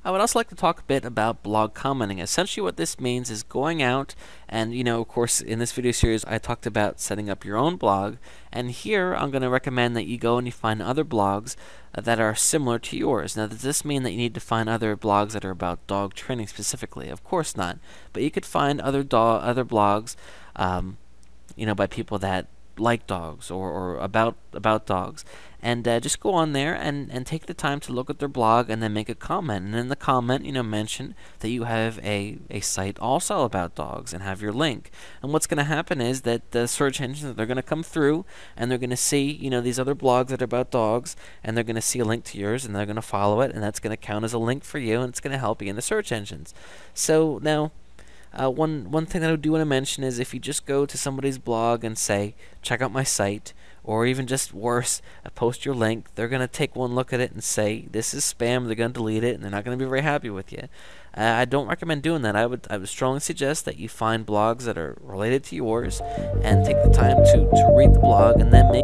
I would also like to talk a bit about blog commenting. Essentially what this means is going out and, of course, in this video series I talked about setting up your own blog, and here I'm going to recommend that you go and you find other blogs that are similar to yours. Now, does this mean that you need to find other blogs that are about dog training specifically? Of course not. But you could find other blogs, by people that like dogs or about dogs, and just go on there and take the time to look at their blog and then make a comment, and in the comment mention that you have a site also about dogs and have your link. And what's going to happen is that the search engines, they're going to come through and they're going to see these other blogs that are about dogs, and they're going to see a link to yours and they're going to follow it, and that's going to count as a link for you, and it's going to help you in the search engines. So now one thing that I do want to mention is if you just go to somebody's blog and say, check out my site, or even just worse, post your link, they're going to take one look at it and say, this is spam, they're going to delete it, and they're not going to be very happy with you. I don't recommend doing that. I would strongly suggest that you find blogs that are related to yours and take the time to read the blog and then make